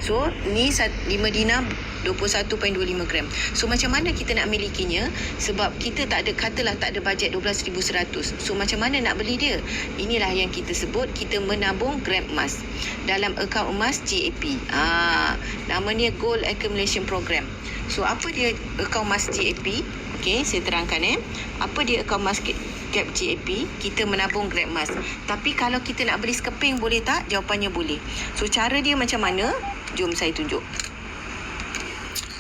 So ni 5 dinar 21.25 gram. So macam mana kita nak milikinya? Sebab kita tak ada, katalah tak ada bajet 12,100. So macam mana nak beli dia? Inilah yang kita sebut kita menabung gram emas dalam akaun emas GAP. Namanya Gold Accumulation Program. So apa dia akaun emas GAP? Okey, saya terangkan apa dia akaun emas GAP GAP? Kita menabung gram emas. Tapi kalau kita nak beli sekeping boleh tak? Jawapannya boleh. So cara dia macam mana? Jom saya tunjuk.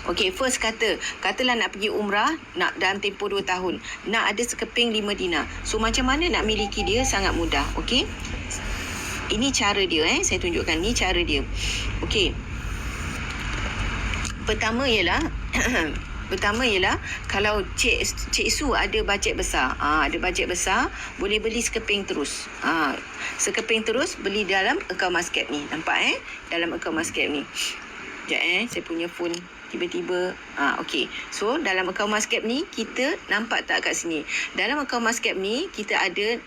Okey, first katalah nak pergi umrah, nak dalam tempoh 2 tahun, nak ada sekeping 5 dinar. So macam mana nak miliki dia? Sangat mudah. Okey, ini cara dia. Saya tunjukkan ni cara dia. Okey, pertama ialah kalau Cik Su ada bajet besar, ada bajet besar, boleh beli sekeping terus. Sekeping terus beli dalam akaun emas GAP ni. Nampak dalam akaun emas GAP ni. Sekejap saya punya phone tiba-tiba. Okey. So dalam akaun emas GAP ni kita nampak tak kat sini? Dalam akaun emas GAP ni kita ada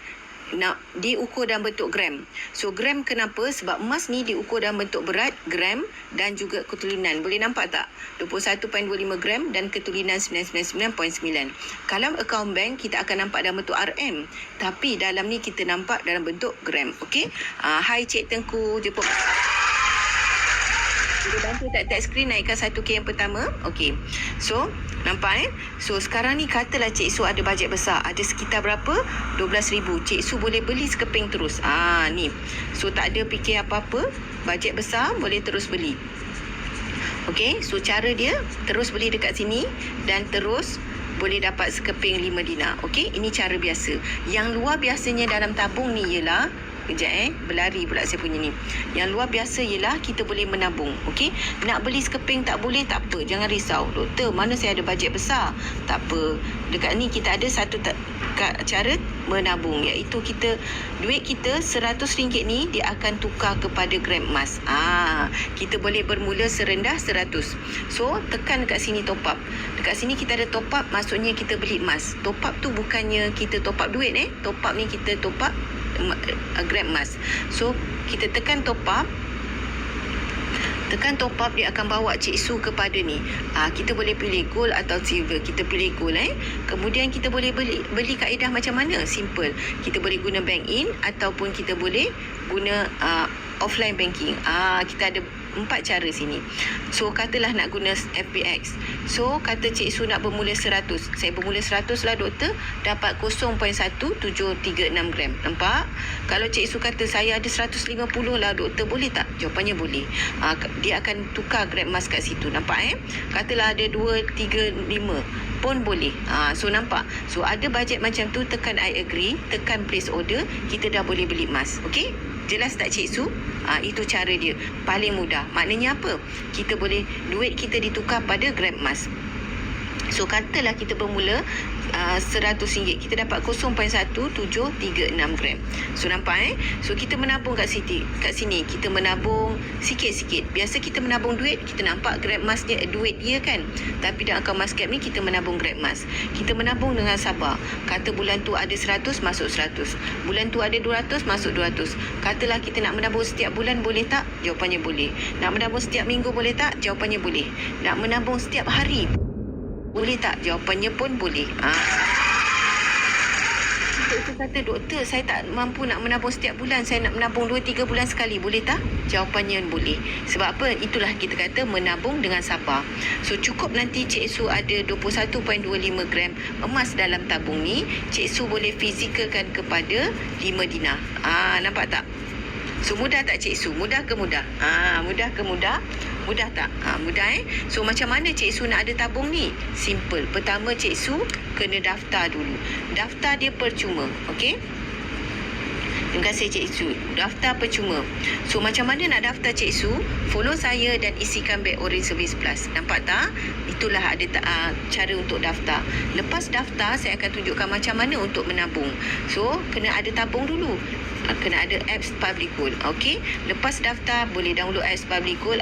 diukur dalam bentuk gram. So gram kenapa? Sebab emas ni diukur dalam bentuk berat, gram dan juga ketulinan. Boleh nampak tak? 21.25 gram dan ketulinan 999.9. Kalau akaun bank kita akan nampak dalam bentuk RM. Tapi dalam ni kita nampak dalam bentuk gram. Okey. Hai Cik Tengku, jemput. Boleh bantu tak tag screen naikkan 1K yang pertama. Okey. So, nampak So, sekarang ni katalah Cik Su ada bajet besar. Ada sekitar berapa? 12,000. Cik Su boleh beli sekeping terus. Ni. So, tak ada fikir apa-apa. Bajet besar, boleh terus beli. Okey. So, cara dia terus beli dekat sini dan terus boleh dapat sekeping 5 dinar. Okey. Ini cara biasa. Yang luar biasanya dalam tabung ni ialah berlari pula saya punya ni. Yang luar biasa ialah kita boleh menabung. Okey, nak beli sekeping tak boleh, tak apa, jangan risau. Doktor, mana saya ada bajet besar? Tak apa. Dekat ni kita ada satu cara menabung, iaitu duit kita RM100 ni dia akan tukar kepada gram emas. Kita boleh bermula serendah 100. So, tekan dekat sini top up. Dekat sini kita ada top up, maksudnya kita beli emas. Top up tu bukannya kita top up duit Top up ni kita top up gram emas. So kita tekan top up. Dia akan bawa Cik Su kepada ni. Kita boleh pilih gold atau silver. Kita pilih gold Kemudian kita boleh beli kaedah macam mana? Simple. Kita boleh guna bank in ataupun kita boleh guna offline banking. Kita ada 4 cara sini. So katalah nak guna FBX. So kata Cik Su nak bermula 100. Saya bermula 100 lah doktor, dapat 0.1736 gram. Nampak? Kalau Cik Su kata saya ada 150 lah doktor, boleh tak? Jawapannya boleh. Dia akan tukar gram emas kat situ. Nampak Katalah ada 235 pun boleh. So nampak? So ada bajet macam tu, tekan I agree, tekan place order, kita dah boleh beli emas. Okey? Jelas tak Cik Su? Itu cara dia. Paling mudah. Maknanya apa? Kita boleh, duit kita ditukar pada gram emas. So katalah kita bermula RM100, kita dapat 0.1736 gram. So nampak So kita menabung kat sini kita menabung sikit-sikit. Biasa kita menabung duit, kita nampak gram emas dia, duit dia kan. Tapi dalam akaun emas GAP ni kita menabung gram emas. Kita menabung dengan sabar. Kata bulan tu ada 100, masuk 100. Bulan tu ada 200, masuk 200. Katalah kita nak menabung setiap bulan, boleh tak? Jawapannya boleh. Nak menabung setiap minggu, boleh tak? Jawapannya boleh. Nak menabung setiap hari, boleh tak? Jawapannya pun boleh. Doktor kata, doktor saya tak mampu nak menabung setiap bulan, saya nak menabung 2-3 bulan sekali, boleh tak? Jawapannya boleh. Sebab apa? Itulah kita kata menabung dengan sabar. So cukup nanti Cik Su ada 21.25 gram emas dalam tabung ni, Cik Su boleh fizikalkan kepada 5 dinar. Nampak tak? So mudah tak Cik Su? Mudah ke mudah? Mudah ke mudah? Mudah tak? Mudah So macam mana Cik Su nak ada tabung ni? Simple. Pertama Cik Su kena daftar dulu. Daftar dia percuma. Okey? Terima kasih Cik Su. Daftar percuma. So macam mana nak daftar Cik Su? Follow saya dan isikan Back Orange Service Plus. Nampak tak? Itulah ada cara untuk daftar. Lepas daftar saya akan tunjukkan macam mana untuk menabung. So kena ada tabung dulu. kena ada apps Public Gold. Okey, lepas daftar boleh download apps Public Gold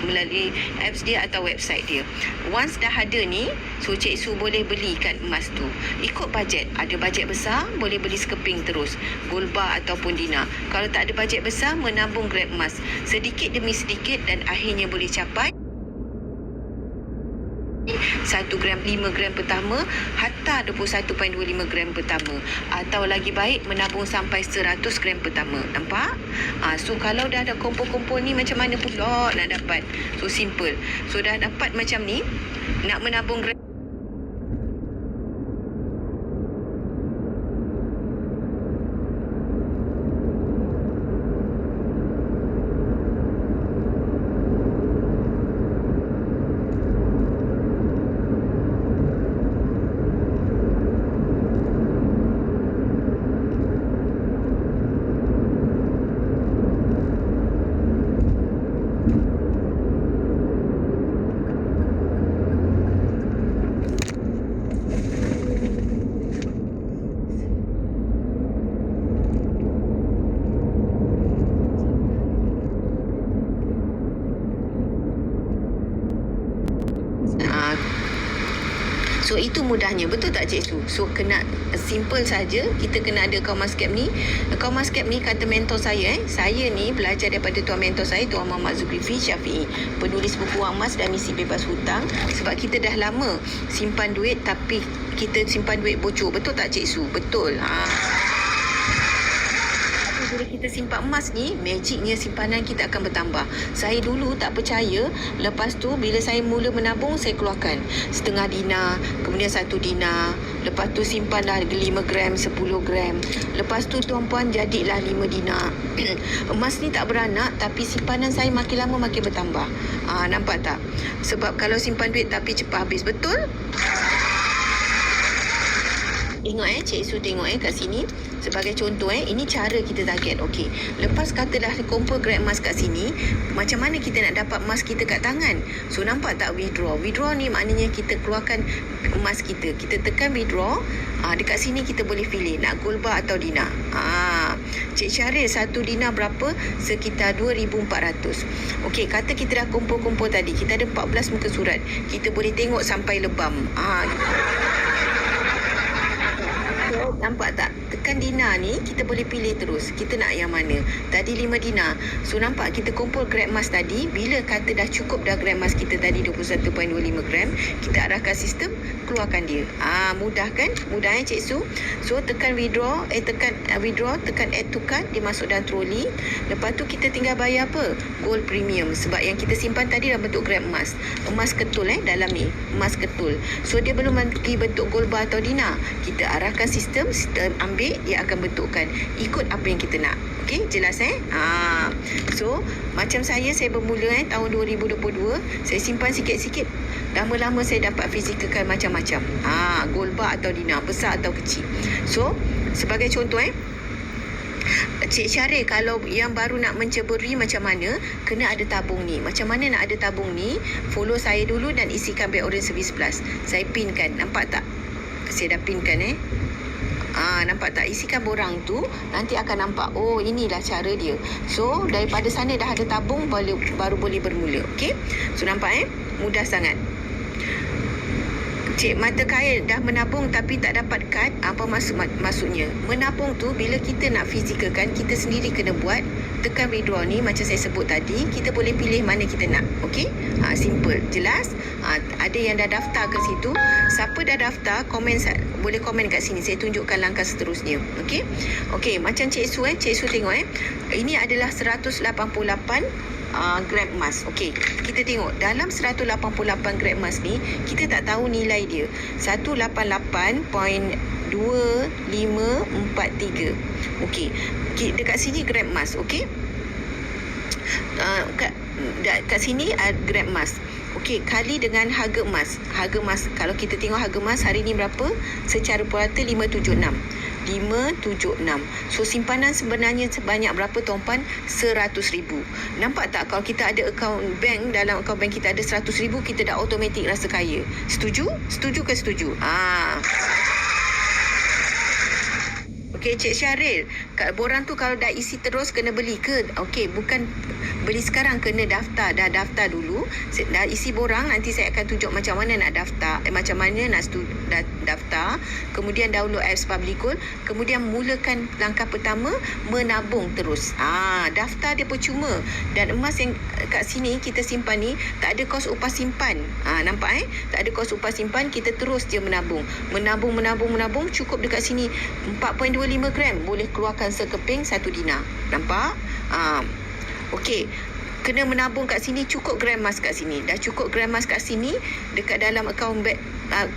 melalui apps dia atau website dia. Once dah ada ni, so Cik Su boleh belikan emas tu ikut bajet. Ada bajet besar boleh beli sekeping terus, gold bar ataupun dinar. Kalau tak ada bajet besar, menabung grab emas sedikit demi sedikit dan akhirnya boleh capai 1 gram, 5 gram pertama hatta 21.25 gram pertama, atau lagi baik menabung sampai 100 gram pertama. Nampak? So kalau dah ada kumpul-kumpul ni, macam mana pula nak dapat? So simple. So dah dapat macam ni, nak menabung gram So itu mudahnya, betul tak Cik Su? So kena simple saja, kita kena ada account Mascap ni. Account Mascap ni kata mentor saya, saya ni belajar daripada tuan mentor saya, Tuan Muhammad Zulkifli Syafi'i, penulis buku Wang Emas dan Misi Bebas Hutang. Sebab kita dah lama simpan duit tapi kita simpan duit bocor, betul tak Cik Su? Betul. Bila kita simpan emas ni, magicnya simpanan kita akan bertambah. Saya dulu tak percaya. Lepas tu bila saya mula menabung, saya keluarkan setengah dinar, kemudian 1 dinar. Lepas tu simpan dah 5 gram, 10 gram. Lepas tu tuan-puan jadilah 5 dinar. Emas ni tak beranak, tapi simpanan saya makin lama makin bertambah. Nampak tak? Sebab kalau simpan duit tapi cepat habis, betul? Tengok Cik Su tengok kat sini. Sebagai contoh ini cara kita target. Okey, lepas kata dah kumpul grab emas kat sini, macam mana kita nak dapat emas kita kat tangan? So nampak tak withdraw? Withdraw ni maknanya kita keluarkan emas kita. Kita tekan withdraw. Dekat sini kita boleh pilih nak gold bar atau dinar. Cik Syaril, 1 dinar berapa? Sekitar 2,400. Okey, kata kita dah kumpul-kumpul tadi, kita ada 14 muka surat. Kita boleh tengok sampai lebam. Nampak tak? Tekan dinar ni, kita boleh pilih terus. Kita nak yang mana? Tadi 5 dinar. So nampak kita kumpul gram emas tadi. Bila kata dah cukup dah gram emas kita tadi 21.25 gram, kita arahkan sistem, keluarkan dia. Mudah kan? Mudah Cik Su? So tekan withdraw, tekan withdraw, tekan add to cart, dia masuk dalam troli. Lepas tu kita tinggal bayar apa? Gold premium. Sebab yang kita simpan tadi dalam bentuk gram emas. Emas ketul dalam ni. Emas ketul. So dia belum pergi bentuk gold bar atau dinar. Kita arahkan sistem ambil, dia akan bentukkan ikut apa yang kita nak. Okey, jelas So macam saya bermula tahun 2022, saya simpan sikit-sikit, lama-lama saya dapat fizikal macam-macam. Gold bar atau dinar, besar atau kecil. So sebagai contoh Cik Syaril, kalau yang baru nak menceburi macam mana, kena ada tabung ni. Macam mana nak ada tabung ni? Follow saya dulu dan isikan Bank Orient Service Plus. Saya pinkan, nampak tak? Saya dah pinkan nampak tak? Isikan borang tu, nanti akan nampak, oh inilah cara dia. So daripada sana dah ada tabung, baru boleh bermula. Okey, so nampak mudah sangat. Cik, mata kail dah menabung tapi tak dapat kad. Apa maksudnya? Menabung tu bila kita nak fizikalkan, kita sendiri kena buat. Tekan withdraw ni macam saya sebut tadi, kita boleh pilih mana kita nak. Okey? Simple, jelas. Ada yang dah daftar ke situ. Siapa dah daftar, boleh komen kat sini. Saya tunjukkan langkah seterusnya. Okey? Okey, macam Cik Su Cik Su tengok ini adalah 188 gram emas. Okey, kita tengok dalam 188 gram emas ni, kita tak tahu nilai dia. 188.2543. Okey, dekat sini gram emas. Okey, kat sini gram emas. Okey, kali dengan harga emas. Harga emas, kalau kita tengok harga emas hari ni berapa? Secara purata 576. So simpanan sebenarnya sebanyak berapa tuan-puan? 100,000. Nampak tak? Kalau kita ada akaun bank, dalam akaun bank kita ada 100,000, kita dah automatik rasa kaya. Setuju? Setuju ke setuju? Okey, Cik Syaril, borang tu kalau dah isi terus kena beli ke? Okey, bukan beli sekarang, kena daftar. Dah daftar dulu. Dah isi borang, nanti saya akan tunjuk macam mana nak daftar. Macam mana nak daftar. Kemudian download apps Publigold. Kemudian mulakan langkah pertama, menabung terus. Daftar dia percuma. Dan emas yang kat sini kita simpan ni, tak ada kos upah simpan. Nampak tak ada kos upah simpan, kita terus je menabung. Menabung, cukup dekat sini 4.25 gram, boleh keluarkan sekeping 1 dinar. Nampak? Okey. Kena menabung kat sini, cukup gram emas kat sini. Dah cukup gram emas kat sini, dekat dalam akaun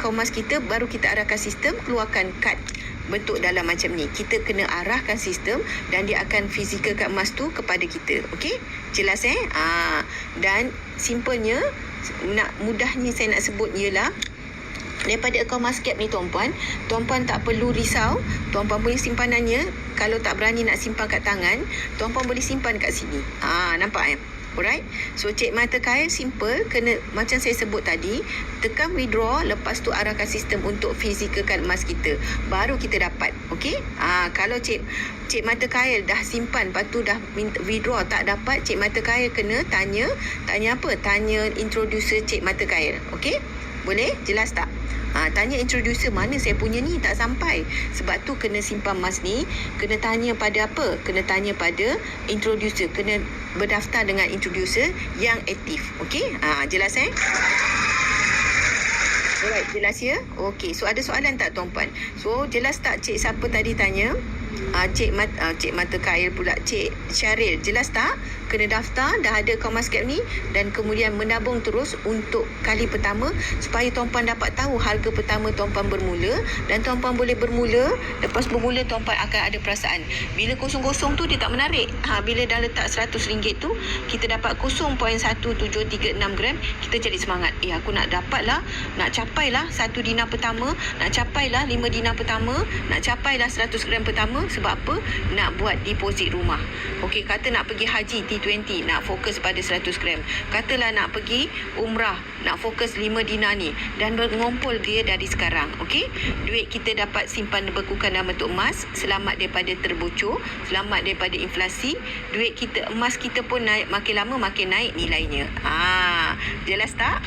emas kita, baru kita arahkan sistem, keluarkan kad bentuk dalam macam ni. Kita kena arahkan sistem dan dia akan fizikalkan emas tu kepada kita. Okey? Jelas Dan simpelnya, mudahnya saya nak sebut ialah, daripada akaun Mascap ni tuan-puan tak perlu risau. Tuan-puan punya simpanannya, kalau tak berani nak simpan kat tangan, tuan-puan boleh simpan kat sini. Nampak Alright. So Cik Mata Kaya simple, kena macam saya sebut tadi, tekan withdraw, lepas tu arahkan sistem untuk fizikalkan emas kita, baru kita dapat. Okey? Kalau Cik Mata Kaya dah simpan, lepas tu dah withdraw tak dapat, Cik Mata Kaya kena tanya apa? Tanya introducer Cik Mata Kaya. Okey? Boleh? Jelas tak? Tanya introducer, mana saya punya ni tak sampai. Sebab tu kena simpan emas ni, kena tanya pada apa? Kena tanya pada introducer. Kena berdaftar dengan introducer yang aktif. Okey? Jelas Alright, jelas ya? Okey, so ada soalan tak tuan-puan? So, jelas tak Cik siapa tadi tanya? Cik Mata Kaya pula, Cik Syaril, jelas tak? Kena daftar, dah ada akaun Mascap ni, dan kemudian menabung terus untuk kali pertama, supaya tuan-puan dapat tahu harga pertama tuan-puan bermula, dan tuan-puan boleh bermula. Lepas bermula, tuan-puan akan ada perasaan bila kosong-kosong tu dia tak menarik. Bila dah letak RM100 tu, kita dapat 0.1736 gram, kita jadi semangat. Aku nak dapat lah, nak capai lah 1 dinar pertama, nak capai lah 5 dinar pertama, nak capai lah 100 gram pertama. Sebab apa? Nak buat deposit rumah. Okey, kata nak pergi haji T20, nak fokus pada 100 gram. Katalah nak pergi umrah, nak fokus 5 dinar ni, dan mengumpul dia dari sekarang. Okey, duit kita dapat simpan bekukan dalam bentuk emas, selamat daripada terbocor, selamat daripada inflasi. Duit kita, emas kita pun naik, makin lama makin naik nilainya. Jelas tak?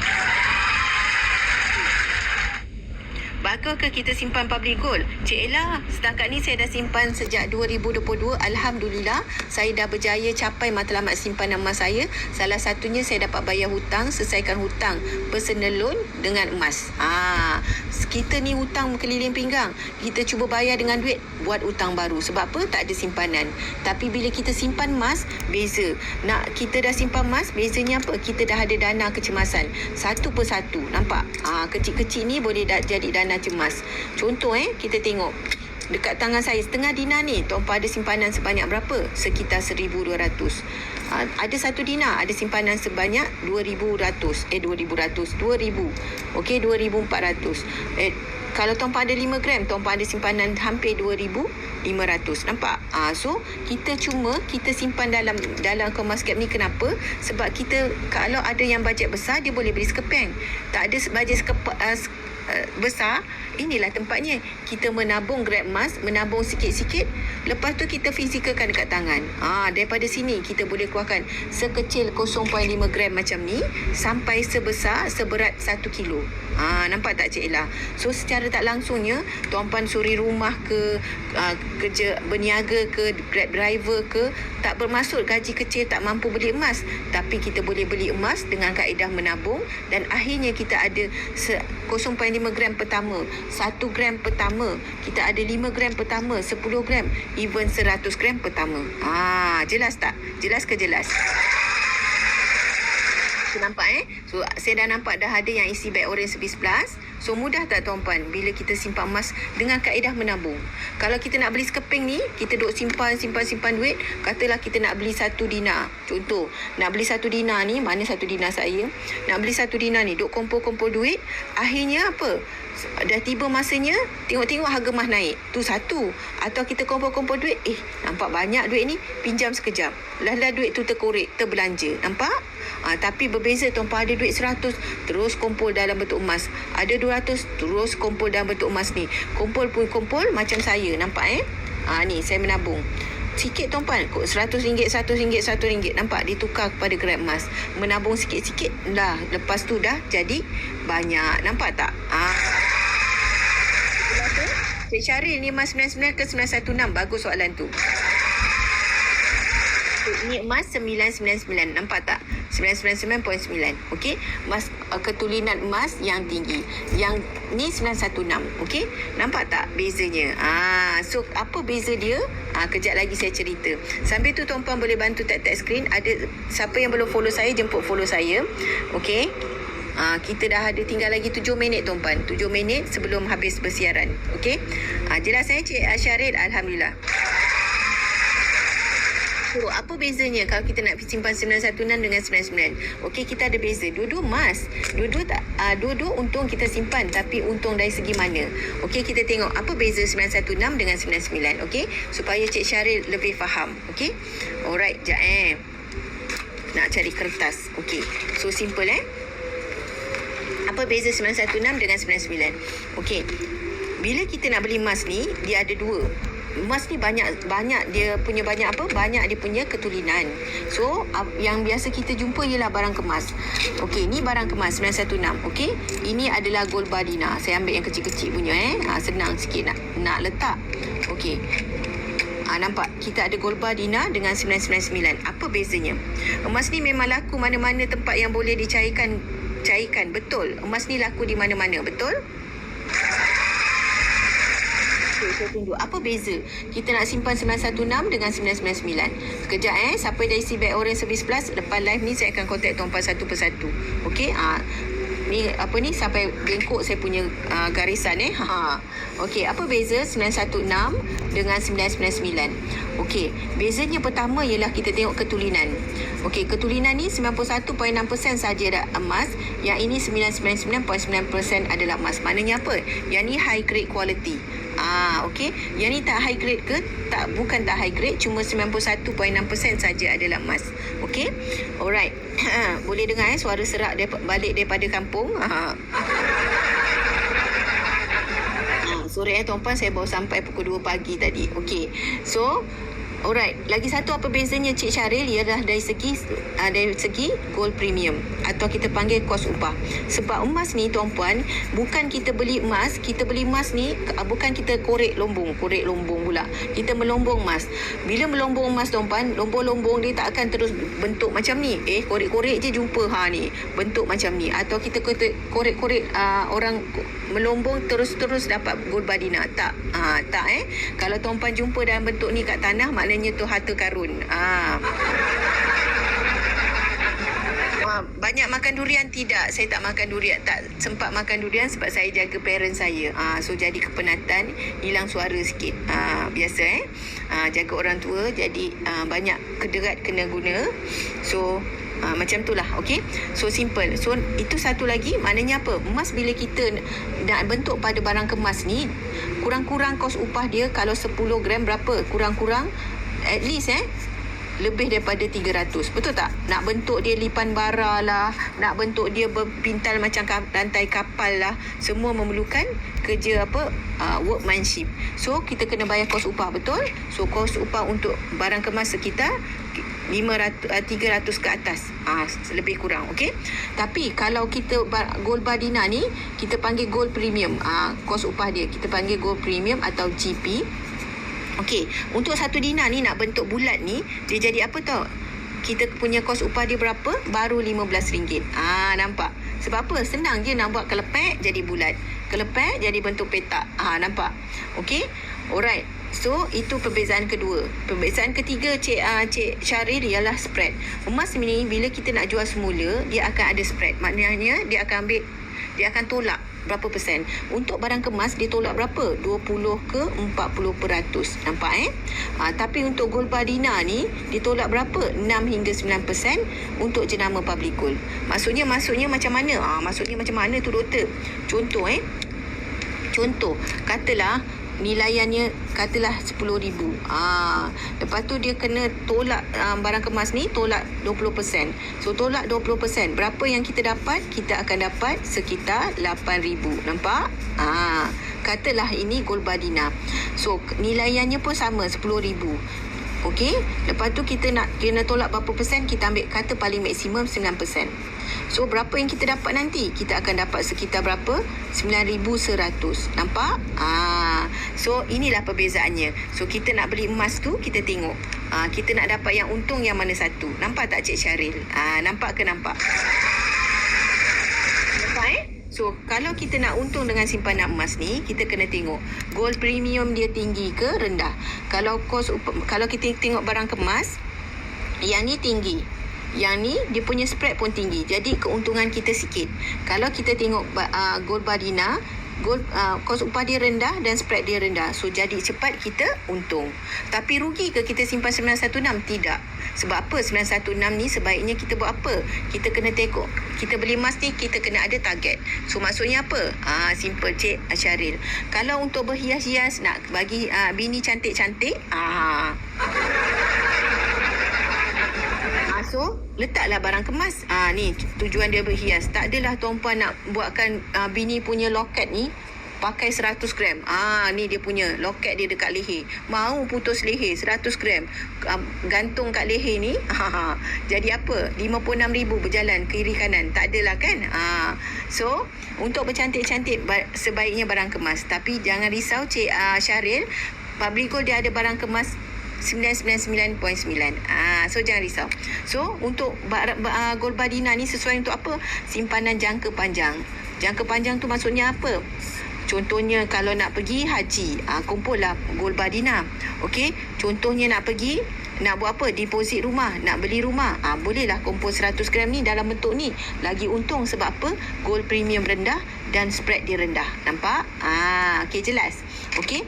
Baguslah kita simpan Publigold? Cik Ella, setakat ni saya dah simpan sejak 2022. Alhamdulillah, saya dah berjaya capai matlamat simpanan emas saya. Salah satunya saya dapat bayar hutang, selesaikan hutang personal loan dengan emas. Kita ni hutang keliling pinggang. Kita cuba bayar dengan duit, buat hutang baru. Sebab apa? Tak ada simpanan. Tapi bila kita simpan emas, beza. Kita dah simpan emas, bezanya apa? Kita dah ada dana kecemasan. Satu persatu. Nampak? Kecil-kecil ni boleh jadi dana cemas. Contoh kita tengok dekat tangan saya setengah dinar ni, tuan-puan ada simpanan sebanyak berapa? Sekitar 1,200. Ada 1 dinar, ada simpanan sebanyak 2,200. 2,000. Okey, 2,400. Kalau tuan-puan ada 5 gram, tuan-puan ada simpanan hampir 2,500. Nampak? So, kita simpan dalam akaun Mascap ni. Kenapa? Sebab kita, kalau ada yang bajet besar, dia boleh beli sekeping. Tak ada bajet besar, inilah tempatnya. Kita menabung grab emas, menabung sikit-sikit, lepas tu kita fizikalkan dekat tangan. Daripada sini kita boleh keluarkan sekecil 0.5 gram macam ni, sampai seberat 1 kilo. Nampak tak Cik Ella? So secara tak langsungnya, tuan-puan suri rumah ke, kerja berniaga ke, grab driver ke, tak bermaksud gaji kecil tak mampu beli emas, tapi kita boleh beli emas dengan kaedah menabung, dan akhirnya kita ada 0.5 gram pertama, 1 gram pertama, kita ada 5 gram pertama, 10 gram, even 100 gram pertama. Jelas tak? Jelas ke jelas? Nampak So saya dah nampak dah ada yang isi beg oren sebi 11. So mudah tak tuan-puan bila kita simpan emas dengan kaedah menabung? Kalau kita nak beli sekeping ni, kita duk simpan duit. Katalah kita nak beli 1 dinar. Contoh, nak beli 1 dinar ni, mana 1 dinar saya? Nak beli 1 dinar ni, duk kumpul-kumpul duit. Akhirnya apa? Dah tiba masanya, tengok-tengok harga emas naik. Tu satu. Atau kita kumpul-kumpul duit, nampak banyak duit ni, pinjam sekejap. Lah duit tu terkorek, terbelanja. Nampak? Tapi berbeza, tuan-puan ada duit 100, terus kumpul dalam bentuk emas. Ada 200, terus kumpul dalam bentuk emas ni. Kumpul macam saya. Nampak Ni saya menabung. Sikit tuan-puan, RM100, RM100, nampak ditukar kepada Grab emas. Menabung sikit-sikit dah, lepas tu dah jadi banyak. Nampak tak? Cik Syaril ni emas 99 ke 916? Bagus soalan tu. Ni emas 999, nampak tak? 999.9. Okey, emas ketulinan emas yang tinggi. Yang ni 916. Okey, nampak tak bezanya? So apa beza dia? Kejap lagi saya cerita. Sambil tu tuan-puan boleh bantu tap-tap skrin. Ada siapa yang belum follow saya, jemput follow saya. Okey. Kita dah ada tinggal lagi 7 minit tuan-puan. 7 minit sebelum habis bersiaran. Okey. Jelas Cik Syaril? Alhamdulillah. So, apa bezanya kalau kita nak simpan 916 dengan 99? Okey, kita ada beza. Dua-dua emas. Dua-dua untung kita simpan, tapi untung dari segi mana? Okey, kita tengok apa beza 916 dengan 99. Okey, supaya Cik Syaril lebih faham. Okey. Alright, jap nak cari kertas. Okey. So simple Apa beza 916 dengan 99? Okey. Bila kita nak beli emas ni, dia ada dua. Emas ni banyak dia punya banyak dia punya ketulinan. So yang biasa kita jumpa ialah barang kemas. Okey, ni barang kemas 916. Okey, ini adalah gold bar dinar. Saya ambil yang kecil-kecil punya senang sikit nak letak. Okey, nampak kita ada gold bar dinar dengan 999. Apa bezanya? Emas ni memang laku mana-mana tempat yang boleh dicairkan. Betul, emas ni laku di mana-mana. Betul. Saya tunjuk apa beza kita nak simpan 916 dengan 999. Sekejap siapa dah isi back Orange Service Plus, lepas live ni saya akan contact tuan-puan satu persatu. Okey, ni apa ni sampai bengkok saya punya garisan Okey, apa beza 916 dengan 999? Okey, bezanya pertama ialah kita tengok ketulinan. Okey, ketulinan ni 91.6% saja dah emas, yang ini 99.9% adalah emas. Maknanya apa? Yang ni high grade quality. Okey, yang ni tak high grade ke? Tak, bukan tak high grade, cuma 91.6% saja adalah emas. Okey. Alright. Boleh dengar suara serak balik daripada kampung. Sore tuan-puan, saya baru sampai pukul 2 pagi tadi. Okey. So, alright, lagi satu apa bezanya Cik Syaril ialah dari segi gold premium atau kita panggil kos upah. Sebab emas ni tuan-puan, bukan kita beli emas ni bukan kita korek lombong pula. Kita melombong emas. Bila melombong emas tuan-puan, lombong-lombong dia tak akan terus bentuk macam ni. Korek-korek je jumpa ni bentuk macam ni, atau kita korek-korek orang melombong terus dapat gold bar dinar. Tak. Kalau tuan-puan jumpa dalam bentuk ni kat tanah, maknanya tu harta karun. Banyak makan durian? Tidak, saya tak makan durian. Tak sempat makan durian sebab saya jaga parent saya. So jadi kepenatan, hilang suara sikit. Biasa jaga orang tua, jadi banyak kederat kena guna. So macam itulah. Okey, so simple. So itu satu lagi, maknanya apa? Emas bila kita nak bentuk pada barang kemas ni, kurang-kurang kos upah dia kalau 10 gram berapa? Kurang-kurang at least lebih daripada 300. Betul tak? Nak bentuk dia lipan bara lah, nak bentuk dia berpintal macam rantai kapal lah, semua memerlukan kerja workmanship. So kita kena bayar kos upah. Betul? So kos upah untuk barang kemas sekitar 300 ke atas, lebih kurang. Okey. Tapi kalau kita gold bar dinar ni, kita panggil gold premium. Kos upah dia kita panggil gold premium atau GP. Okey, untuk 1 dinar ni nak bentuk bulat ni, dia jadi apa tau? Kita punya kos upah dia berapa? Baru RM15. Nampak? Sebab apa? Senang je nak buat kelepek jadi bulat, kelepek jadi bentuk petak. Nampak? Okey. Alright. So itu perbezaan kedua. Perbezaan ketiga Cik Syaril ialah spread. Emas ni bila kita nak jual semula, dia akan ada spread. Maknanya dia akan tolak berapa persen. Untuk barang kemas dia tolak berapa? 20 ke 40%. Nampak tapi untuk gold bar dinar ni ditolak berapa? 6 hingga 9% untuk jenama public gold. Maksudnya macam mana? Maksudnya macam mana tu doktor? Contoh katalah nilaiannya katalah 10,000. Lepas tu dia kena tolak barang kemas ni, tolak 20%. So tolak 20%, berapa yang kita dapat? Kita akan dapat sekitar 8,000. Nampak? Katalah ini gold bar dinar. So nilaiannya pun sama, 10,000. Okey, lepas tu kita nak kena tolak berapa persen? Kita ambil kata paling maksimum 9%. So berapa yang kita dapat nanti? Kita akan dapat sekitar berapa? 9,100. Nampak? So inilah perbezaannya. So kita nak beli emas tu, kita tengok kita nak dapat yang untung yang mana satu. Nampak tak Cik Syaril? Nampak ke nampak? Nampak So, kalau kita nak untung dengan simpanan emas ni, kita kena tengok gold premium dia tinggi ke rendah. Kalau kita tengok barang kemas, yang ni tinggi. Yang ni dia punya spread pun tinggi. Jadi keuntungan kita sikit. Kalau kita tengok gold bar dinar, kos upah dia rendah dan spread dia rendah. So jadi cepat kita untung. Tapi rugi ke kita simpan 916? Tidak. Sebab apa? 916 ni sebaiknya kita buat apa? Kita kena tengok. Kita beli emas ni kita kena ada target. So maksudnya apa? Simple Cik Syaril. Kalau untuk berhias-hias nak bagi bini cantik-cantik, so letaklah barang kemas. Ni tujuan dia berhias. Tak adalah tuan-puan nak buatkan bini punya loket ni pakai 100 gram. Ni dia punya loket dia dekat leher. Mau putus leher 100 gram. Gantung kat leher ni. Jadi apa? 56,000 berjalan kiri kanan. Tak adalah kan? So untuk bercantik-cantik sebaiknya barang kemas. Tapi jangan risau Cik Syaril. Public Gold dia ada barang kemas 999.9. So jangan risau. So untuk gold bar dinar ni sesuai untuk apa? Simpanan jangka panjang. Jangka panjang tu maksudnya apa? Contohnya kalau nak pergi haji, kumpul lah gold bar dinar. Okey, contohnya nak pergi nak buat apa? Deposit rumah, nak beli rumah. Bolehlah kumpul 100 gram ni dalam bentuk ni. Lagi untung sebab apa? Gold premium rendah dan spread dia rendah. Nampak? Okey, jelas. Okey.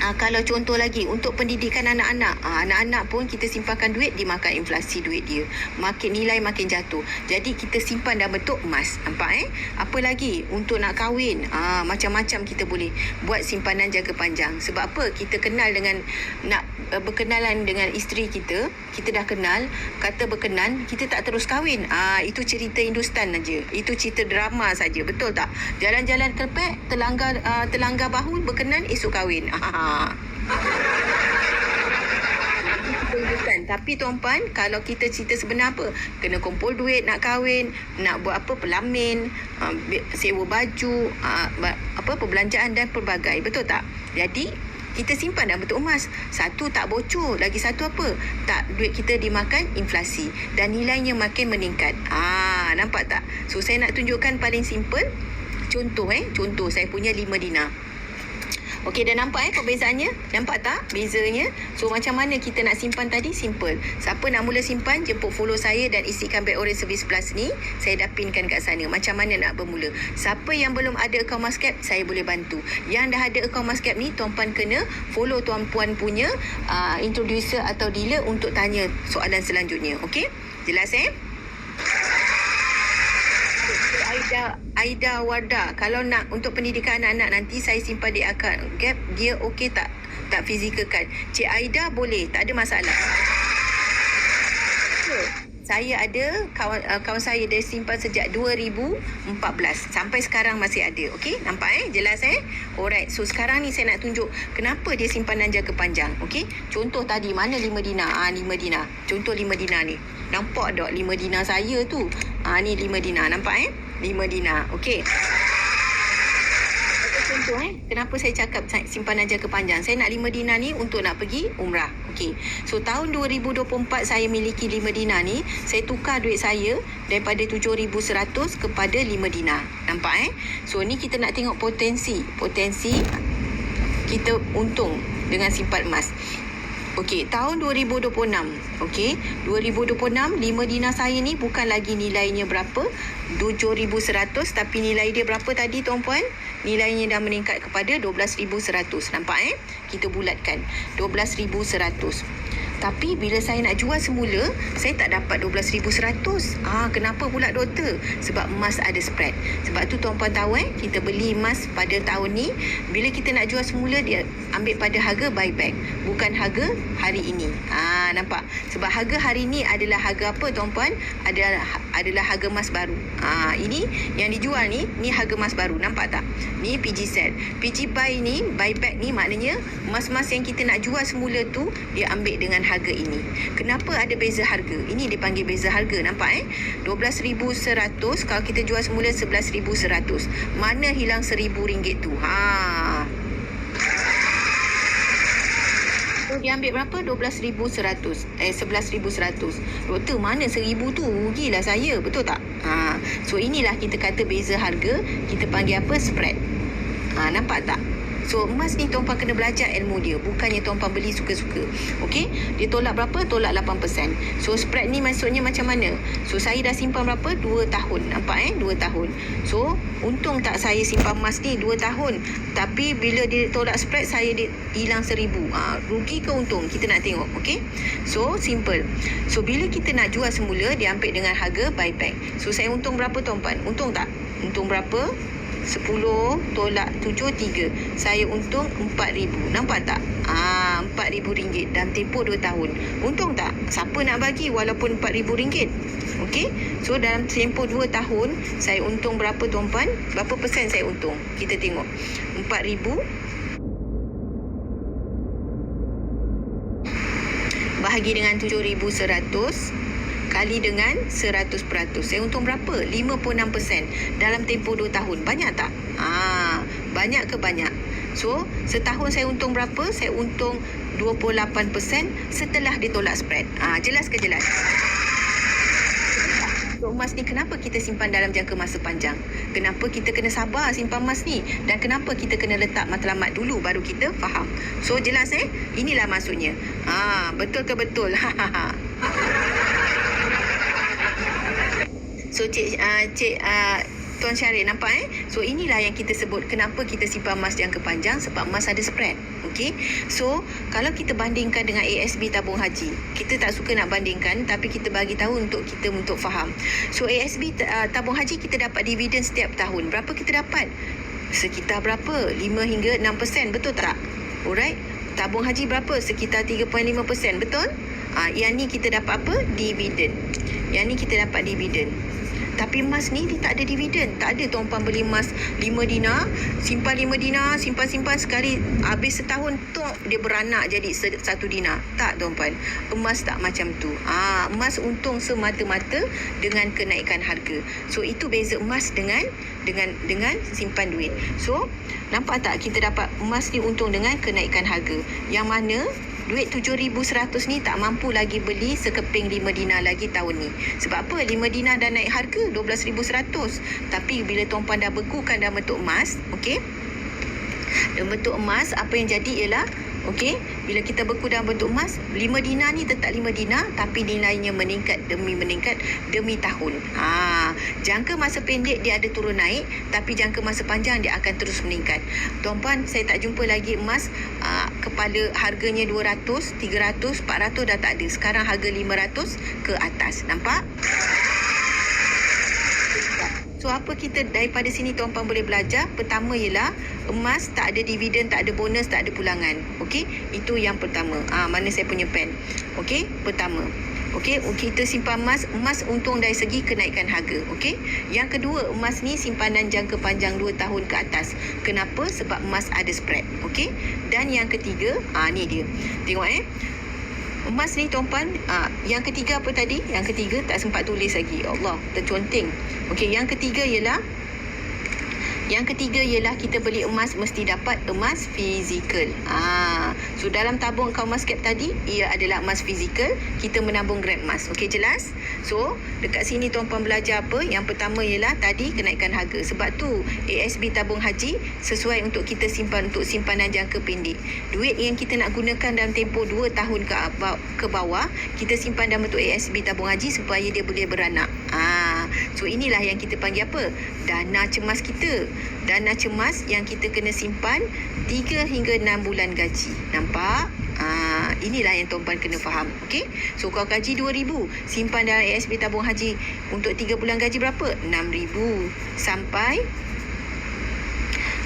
Kalau contoh lagi untuk pendidikan anak-anak, anak-anak pun kita simpankan duit, dimakan inflasi duit dia, makin nilai makin jatuh. Jadi kita simpan dalam bentuk emas. Nampak apa lagi untuk nak kahwin, macam-macam kita boleh buat simpanan jangka panjang. Sebab apa? Kita kenal dengan nak berkenalan dengan isteri kita, kita dah kenal, kata berkenan, kita tak terus kahwin. Itu cerita Hindustan aja, itu cerita drama saja, betul tak? Jalan-jalan kelepek, terlanggar bahu, berkenan, esok kahwin. Tapi tuan-puan, kalau kita cerita sebenar apa? Kena kumpul duit nak kahwin, nak buat apa? Pelamin, sewa baju, perbelanjaan dan pelbagai. Betul tak? Jadi kita simpan dalam bentuk emas. Satu, tak bocor. Lagi satu apa? Tak, duit kita dimakan inflasi dan nilainya makin meningkat. Nampak tak? So saya nak tunjukkan paling simple. Contoh saya punya 5 dinar. Okey, dah nampak perbezaannya? Nampak tak bezanya? So macam mana kita nak simpan tadi? Simple. Siapa nak mula simpan, jemput follow saya dan isikan Bank Orange Service Plus ni. Saya dah pinkan kat sana. Macam mana nak bermula? Siapa yang belum ada akaun Muscap, saya boleh bantu. Yang dah ada akaun Muscap ni, tuan-puan kena follow tuan-puan punya introducer atau dealer untuk tanya soalan selanjutnya. Okey? Jelas Aida Wardah, kalau nak untuk pendidikan anak-anak nanti saya simpan di akaun Gap, dia okey tak? Tak fizikalkan. Cik Aida boleh, tak ada masalah. Saya ada kawan saya dia simpan sejak 2014 sampai sekarang masih ada. Okey, nampak jelas Alright. So sekarang ni saya nak tunjuk kenapa dia simpanan jangka panjang. Okey, contoh tadi mana 5 dinar? 5 dinar. Contoh 5 dinar ni. Nampak tak 5 dinar saya tu? Ni 5 dinar. Nampak 5 dinar. Okey. Contoh kenapa saya cakap simpanan jangka panjang. Saya nak 5 dinar ni untuk nak pergi umrah. Okey. So tahun 2024 saya miliki 5 dinar ni, saya tukar duit saya daripada 7,100 kepada 5 dinar. Nampak So ni kita nak tengok potensi kita untung dengan simpan emas. Okey, tahun 2026. Okey, 2026 5 dinar saya ni bukan lagi nilainya berapa? 7,100, tapi nilai dia berapa tadi tuan-puan? Nilainya dah meningkat kepada 12,100. Nampak Kita bulatkan 12,100. Tapi bila saya nak jual semula, saya tak dapat 12,100. Kenapa pula doktor? Sebab emas ada spread. Sebab tu tuan-puan tahu kita beli emas pada tahun ni, bila kita nak jual semula dia ambil pada harga buyback, bukan harga hari ini. Nampak? Sebab harga hari ni adalah harga apa tuan-puan? Adalah harga emas baru. Ini yang dijual ni harga emas baru. Nampak tak? Ni PG sell. PG buy ni, buyback ni maknanya emas-emas yang kita nak jual semula tu dia ambil dengan harga ini. Kenapa ada beza harga? Ini dipanggil beza harga. Nampak 12,100 kalau kita jual semula 11,100. Mana hilang RM1,000 tu? So, dia ambil berapa? 12,100. 11,100. Doktor, mana 1,000 tu? Rugilah saya. Betul tak? So, inilah kita kata beza harga. Kita panggil apa? Spread. Nampak tak? So, emas ni tuan-puan kena belajar ilmu dia. Bukannya tuan-puan beli suka-suka. Okey? Dia tolak berapa? Tolak 8%. So, spread ni maksudnya macam mana? So, saya dah simpan berapa? 2 tahun. Nampak 2 tahun. So, untung tak saya simpan emas ni 2 tahun. Tapi bila dia tolak spread, saya hilang 1,000. Rugi ke untung? Kita nak tengok. Okey? So, simple. So, bila kita nak jual semula, dia ambil dengan harga buyback. So, saya untung berapa tuan-puan? Untung tak? Untung berapa? 10 tolak 7, 3. Saya untung 4,000. Nampak tak? RM4,000 dalam tempoh 2 tahun. Untung tak? Siapa nak bagi walaupun RM4,000? Okey? So, dalam tempoh 2 tahun, saya untung berapa tuan-puan? Berapa persen saya untung? Kita tengok. 4,000 bahagi dengan 7,100 kali dengan 100%. Saya untung berapa? 56% dalam tempoh 2 tahun. Banyak tak? Banyak ke banyak? So, setahun saya untung berapa? Saya untung 28% setelah ditolak spread. Jelas ke jelas? So, emas ni kenapa kita simpan dalam jangka masa panjang? Kenapa kita kena sabar simpan emas ni? Dan kenapa kita kena letak matlamat dulu baru kita faham? So, jelas Inilah maksudnya. Betul ke betul? So, Tuan Syarif nampak So, inilah yang kita sebut kenapa kita simpan emas jangka panjang, sebab emas ada spread. Okey. So, kalau kita bandingkan dengan ASB tabung haji, kita tak suka nak bandingkan, tapi kita bagi tahu untuk faham. So, ASB tabung haji kita dapat dividen setiap tahun. Berapa kita dapat? Sekitar berapa? 5 hingga 6%, betul tak? Alright. Tabung haji berapa? Sekitar 3.5%, betul? Yang ni kita dapat apa? Dividen. Yang ni kita dapat dividen. Tapi emas ni dia tak ada dividen. Tak ada tuan-puan beli emas 5 dinar, simpan 5 dinar, simpan sekali habis setahun tu dia beranak jadi 1 dinar. Tak tuan-puan. Emas tak macam tu. Emas untung semata-mata dengan kenaikan harga. So, itu beza emas dengan simpan duit. So, nampak tak kita dapat emas ni untung dengan kenaikan harga. Yang mana duit 7,100 ni tak mampu lagi beli sekeping 5 dinar lagi tahun ni. Sebab apa? 5 dinar dah naik harga 12,100. Tapi bila tuan-puan dah begukan dalam bentuk emas, okey? Dalam bentuk emas, apa yang jadi ialah okey, bila kita beku dalam bentuk emas, 5 dinar ni tetap 5 dinar tapi nilainya meningkat demi tahun. Jangka masa pendek dia ada turun naik, tapi jangka masa panjang dia akan terus meningkat. Tuan-puan, saya tak jumpa lagi emas kepala harganya 200, 300, 400 dah tak ada. Sekarang harga 500 ke atas. Nampak? So, apa kita daripada sini tuan-puan boleh belajar? Pertama ialah emas tak ada dividen, tak ada bonus, tak ada pulangan. Okey? Itu yang pertama. Mana saya punya pen? Okey? Pertama. Okey, kita simpan emas untung dari segi kenaikan harga. Okey? Yang kedua, emas ni simpanan jangka panjang 2 tahun ke atas. Kenapa? Sebab emas ada spread. Okey? Dan yang ketiga, ni dia. Tengok emas ni tuan-puan, yang ketiga apa tadi? Yang ketiga tak sempat tulis lagi. Allah, terconteng. Okey, yang ketiga ialah kita beli emas mesti dapat emas fizikal. So, dalam tabung account Emascap tadi, ia adalah emas fizikal. Kita menabung gram emas. Okey, jelas? So, dekat sini tuan-puan belajar apa? Yang pertama ialah tadi kenaikan harga. Sebab tu ASB tabung haji sesuai untuk kita simpan untuk simpanan jangka pendek. Duit yang kita nak gunakan dalam tempoh 2 tahun ke bawah, kita simpan dalam bentuk ASB tabung haji supaya dia boleh beranak. So, inilah yang kita panggil apa? Dana cemas kita. Dana cemas yang kita kena simpan 3 hingga 6 bulan gaji. Nampak? Inilah yang tuan-puan kena faham. Okey? So kau gaji 2,000, simpan dalam ASB tabung haji untuk 3 bulan gaji berapa? 6,000 sampai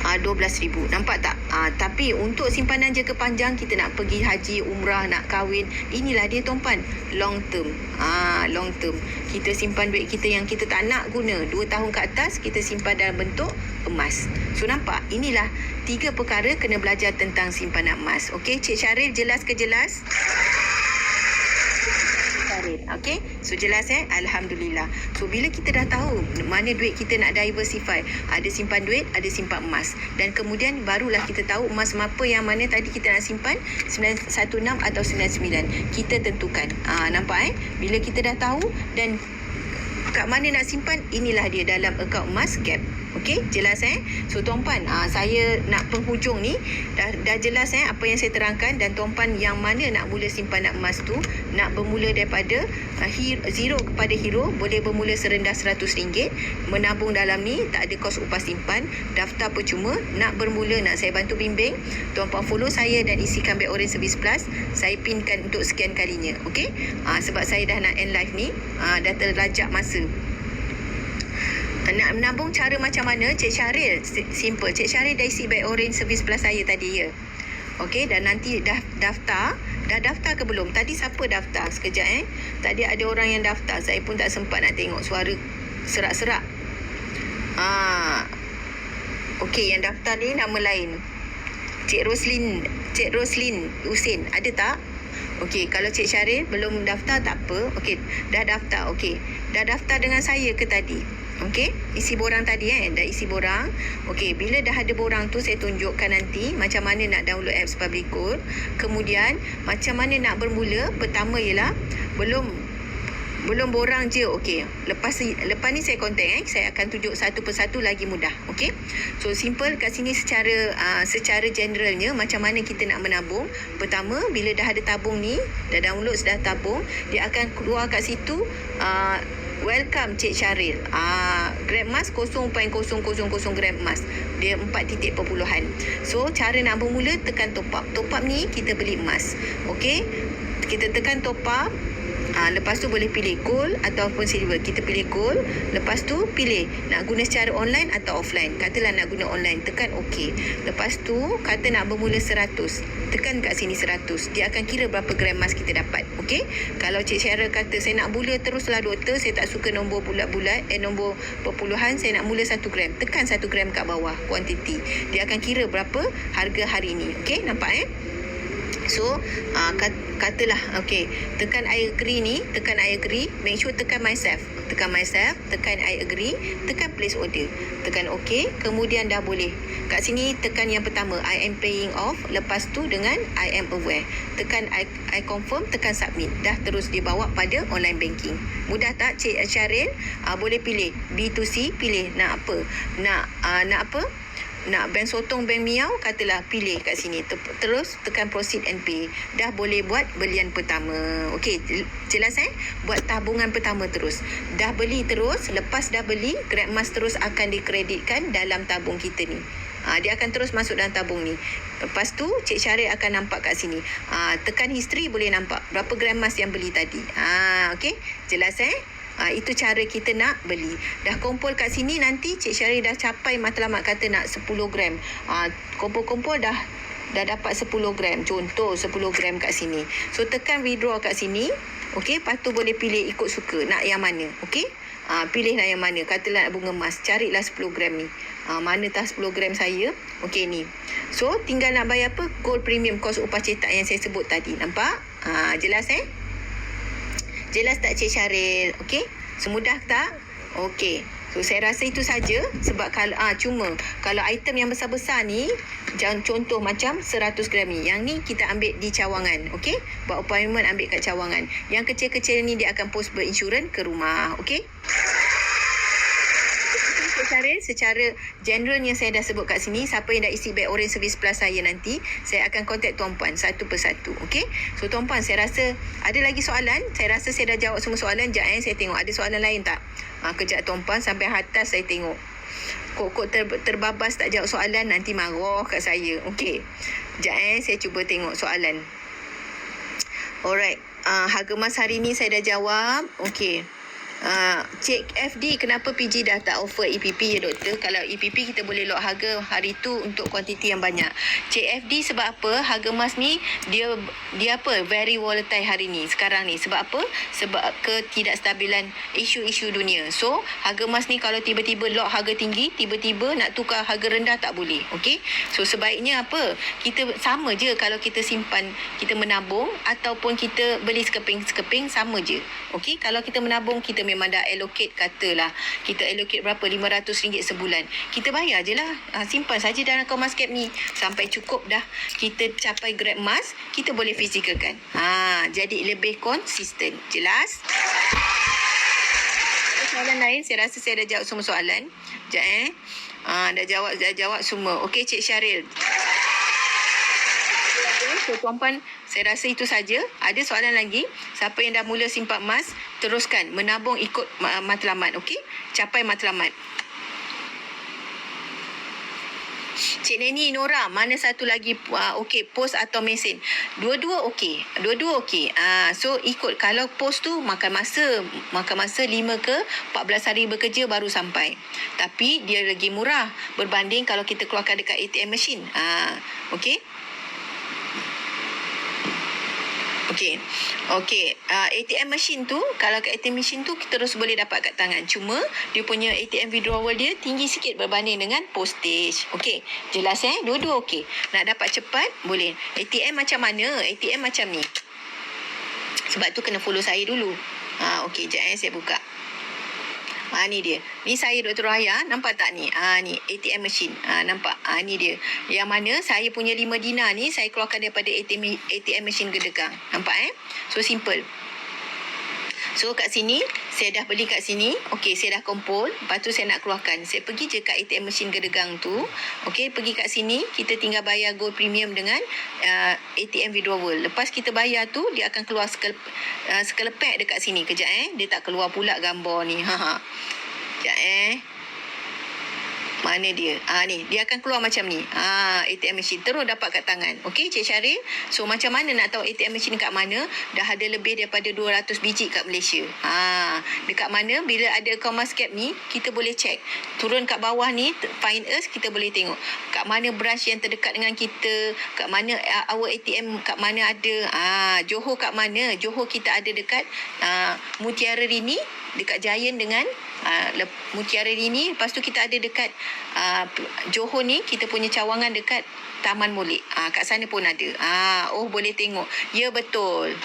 12,000. Nampak tak? Tapi untuk simpanan jangka panjang, kita nak pergi haji, umrah, nak kahwin, inilah dia tuan-puan, long term. Long term. Kita simpan duit kita yang kita tak nak guna 2 tahun ke atas, kita simpan dalam bentuk emas. So nampak? Inilah 3 perkara kena belajar tentang simpanan emas. Okey, Cik Syaril jelas ke jelas? Okey, so jelas Alhamdulillah. So bila kita dah tahu mana duit kita nak diversify, ada simpan duit, ada simpan emas, dan kemudian barulah kita tahu emas apa yang mana tadi kita nak simpan, 916 atau 99, kita tentukan. Nampak bila kita dah tahu dan kat mana nak simpan, inilah dia dalam akaun emas gap. Okey, jelas So tuan-puan, saya nak penghujung ni dah jelas apa yang saya terangkan, dan tuan-puan yang mana nak mula simpanan emas tu, nak bermula daripada zero kepada hero, boleh bermula serendah RM100, menabung dalam ni tak ada kos upah simpan, daftar percuma. Nak bermula, nak saya bantu bimbing, tuan-puan follow saya dan isikan Bank Orange Service Plus, saya pinkan untuk sekian kalinya. Okey, sebab saya dah nak end live ni, dah terlajak masa. Nak menabung cara macam mana? Cik Syaril, simple. Cik Syaril dah isi Bank Orange Service Plus saya tadi ya. Okey, dan nanti dah daftar. Dah daftar ke belum? Tadi siapa daftar? Sekejap Tadi ada orang yang daftar. Saya pun tak sempat nak tengok suara serak-serak. Okey, yang daftar ni nama lain. Cik Roslin Husin. Ada tak? Okey, kalau Cik Syaril belum daftar tak apa. Okey, dah daftar. Okey, dah daftar dengan saya ke tadi? Okey, isi borang tadi dah isi borang. Okey, bila dah ada borang tu, saya tunjukkan nanti macam mana nak download apps Public Code. Kemudian macam mana nak bermula. Pertama ialah belum borang je. Okey, lepas ni saya kontak saya akan tunjuk satu persatu, lagi mudah. Okey, so simple kat sini secara generalnya macam mana kita nak menabung. Pertama, bila dah ada tabung ni, dah download, dah tabung, dia akan keluar kat situ welcome Cik Syaril. Gram emas 0.000 gram emas. Dia 4 titik perpuluhan. So cara nak bermula, tekan top up. Top up ni kita beli emas. Okey, kita tekan top up. Lepas tu boleh pilih gold ataupun silver. Kita pilih gold. Lepas tu pilih nak guna secara online atau offline. Katalah nak guna online, tekan OK. Lepas tu kata nak bermula 100, tekan kat sini 100. Dia akan kira berapa gram emas kita dapat. Okey, kalau Cik Syara kata saya nak mula teruslah doktor, saya tak suka nombor bulat-bulat, nombor perpuluhan, saya nak mula 1 gram, tekan 1 gram kat bawah kuantiti. Dia akan kira berapa harga hari ni. Okey, nampak So katalah okey, tekan I agree ni, tekan I agree, make sure tekan myself, tekan I agree, tekan place order, tekan OK, kemudian dah boleh. Kat sini tekan yang pertama, I am paying off, lepas tu dengan I am aware, tekan I confirm, tekan submit, dah terus dibawa pada online banking. Mudah tak Cik Syaril? Boleh pilih B2C, pilih nak apa, nak apa, nak bank sotong, bank miau, katalah pilih kat sini. Terus tekan proceed and pay. Dah boleh buat belian pertama. Okey, jelas Buat tabungan pertama terus. Dah beli terus, lepas dah beli, gram emas terus akan dikreditkan dalam tabung kita ni. Dia akan terus masuk dalam tabung ni. Lepas tu Cik Syaril akan nampak kat sini. Tekan history, boleh nampak berapa gram emas yang beli tadi. Okey, jelas itu cara kita nak beli. Dah kumpul kat sini, nanti Cik Syaril dah capai matlamat kata nak 10 gram. Kumpul-kumpul dah dapat 10 gram. Contoh 10 gram kat sini. So tekan withdraw kat sini. Okey, lepas tu boleh pilih ikut suka nak yang mana. Okey, pilih nak yang mana. Katalah nak bunga emas, carilah 10 gram ni. Mana tak 10 gram saya. Okey ni. So tinggal nak bayar apa? Gold premium, kos upah cetak yang saya sebut tadi. Nampak? Jelas Jelas tak Cik Syaril? Okey? Semudah tak? Okey. So saya rasa itu saja, sebab kalau cuma kalau item yang besar-besar ni, jangan contoh macam 100 gram ni. Yang ni kita ambil di cawangan. Okey? Buat appointment ambil kat cawangan. Yang kecil-kecil ni dia akan post berinsurans ke rumah. Okey? Secara generalnya saya dah sebut kat sini. Siapa yang dah isi Bank Orange Service Plus saya nanti, saya akan kontak tuan-puan satu persatu. Okey? So tuan-puan, saya rasa ada lagi soalan. Saya rasa saya dah jawab semua soalan. Sekejap saya tengok ada soalan lain tak. Kejap tuan-puan, sampai atas saya tengok. Kok terbabas tak jawab soalan, nanti marah kat saya. Okey. Sekejap saya cuba tengok soalan. Alright. Harga emas hari ni saya dah jawab. Okey. Cik FD, kenapa PG dah tak offer EPP ya doktor? Kalau EPP kita boleh lock harga hari tu untuk kuantiti yang banyak. Cik FD, sebab apa? Harga emas ni dia apa? Very volatile hari ni, sekarang ni. Sebab apa? Sebab ketidakstabilan isu-isu dunia. So, harga emas ni kalau tiba-tiba lock harga tinggi, tiba-tiba nak tukar harga rendah tak boleh. Okey? So, sebaiknya apa? Kita sama je kalau kita simpan, kita menabung ataupun kita beli sekeping-sekeping, sama je. Okey? Kalau kita menabung, kita memang dah allocate, katalah kita allocate berapa, RM500 sebulan, kita bayar je lah, simpan saja dalam akaun Emas Cap ni sampai cukup dah kita capai grade emas, kita boleh fizicalkan. Jadi lebih konsisten. Jelas? Soalan lain, saya rasa saya dah jawab semua soalan. Sekejap dah jawab semua. Okey, Cik Syaril. So, tuan-puan, saya rasa itu saja. Ada soalan lagi? Siapa yang dah mula simpan emas, teruskan menabung ikut matlamat. Okey? Capai matlamat. Cik Neni Nora, mana satu lagi okey, post atau mesin? Dua-dua okey. Dua-dua okey. So ikut, kalau post tu makan masa 5 ke 14 hari bekerja baru sampai. Tapi dia lagi murah berbanding kalau kita keluarkan dekat ATM machine. Okey? Okey. ATM machine tu, kalau kat ATM machine tu kita terus boleh dapat kat tangan. Cuma dia punya ATM withdrawal dia tinggi sikit berbanding dengan postage. Okey. Jelas Dua-dua okey. Nak dapat cepat boleh. ATM macam mana? ATM macam ni. Sebab tu kena follow saya dulu. Okey, jap saya buka. Ni dia. Ni saya Dr. Rahaya. Nampak tak ni? Ni ATM machine. Nampak? Ni dia. Yang mana saya punya 5 dinar ni saya keluarkan daripada ATM machine Gedegang. Nampak So simple. So kat sini, saya dah beli kat sini. Okey, saya dah kumpul. Lepas tu saya nak keluarkan. Saya pergi je kat ATM machine Gedegang tu. Okey, pergi kat sini. Kita tinggal bayar gold premium dengan ATM withdrawal. Lepas kita bayar tu, dia akan keluar sekelepek dekat sini. Kejap Dia tak keluar pula gambar ni. Kejap Mana dia? Ni. Dia akan keluar macam ni. ATM machine. Terus dapat kat tangan. Okey, Cik Syaril. So, macam mana nak tahu ATM machine kat mana? Dah ada lebih daripada 200 biji kat Malaysia. Dekat mana? Bila ada akaun Emas Cap ni, kita boleh check. Turun kat bawah ni, find us, kita boleh tengok. Kat mana branch yang terdekat dengan kita. Kat mana our ATM, kat mana ada. Johor kat mana? Johor kita ada dekat Mutiara Rini, dekat Giant dengan Mutiara Rini. Lepas tu kita ada dekat Johor ni, kita punya cawangan dekat Taman Molek. Kat sana pun ada. Boleh tengok. Ya, betul.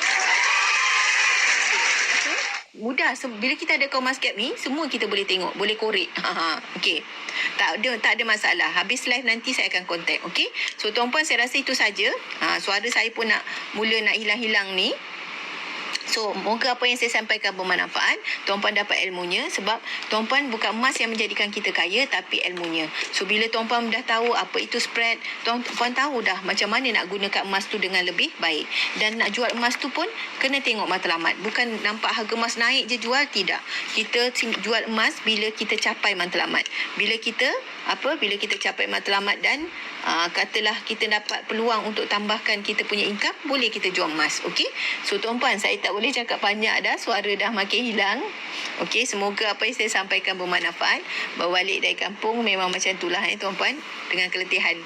Mudah. Bila kita ada akaun Emas Cap ni, semua kita boleh tengok, boleh korek. Okey. Tak ada masalah. Habis live nanti saya akan contact. Okey. So tuan-puan, saya rasa itu saja. Suara saya pun nak hilang-hilang ni. So, moga apa yang saya sampaikan bermanfaat. Tuan-puan dapat ilmunya. Sebab tuan-puan bukan emas yang menjadikan kita kaya, tapi ilmunya. So, bila tuan-puan dah tahu apa itu spread, tuan-puan tahu dah macam mana nak gunakan emas tu dengan lebih baik. Dan nak jual emas tu pun kena tengok matlamat. Bukan nampak harga emas naik je jual, tidak. Kita jual emas bila kita capai matlamat. Bila kita capai matlamat dan katalah kita dapat peluang untuk tambahkan kita punya income, boleh kita jual emas. Okey. So tuan-puan, saya tak boleh cakap banyak dah, suara dah makin hilang. Okey, semoga apa yang saya sampaikan bermanfaat. Berbalik dari kampung memang macam itulah tuan-puan, dengan keletihan.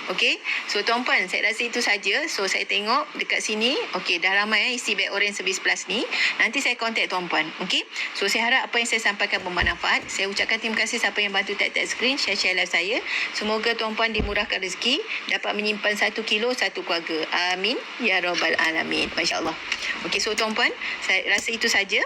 Okey. So tuan-puan, saya rasa itu saja. So saya tengok dekat sini, okey, dah ramai isi beg orange service plus ni. Nanti saya contact tuan-puan. Okey. So saya harap apa yang saya sampaikan bermanfaat. Saya ucapkan terima kasih siapa yang bantu tag-tag screen, share live saya. Semoga tuan-puan dimurahkan rezeki, dapat menyimpan 1 kilo satu keluarga. Amin ya rabbal alamin. Masya-Allah. Okey, so tuan-puan, saya rasa itu saja.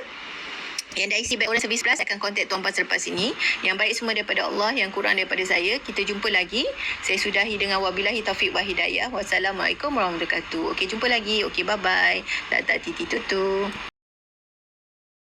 Yang dah isi beg orange service plus akan contact tuan-puan selepas ini. Yang baik semua daripada Allah, yang kurang daripada saya. Kita jumpa lagi. Saya sudahi dengan wabillahi taufiq wa hidayah. Wassalamualaikum warahmatullahi wabarakatuh. Okey, jumpa lagi. Okey, bye-bye. Tak titi tutu.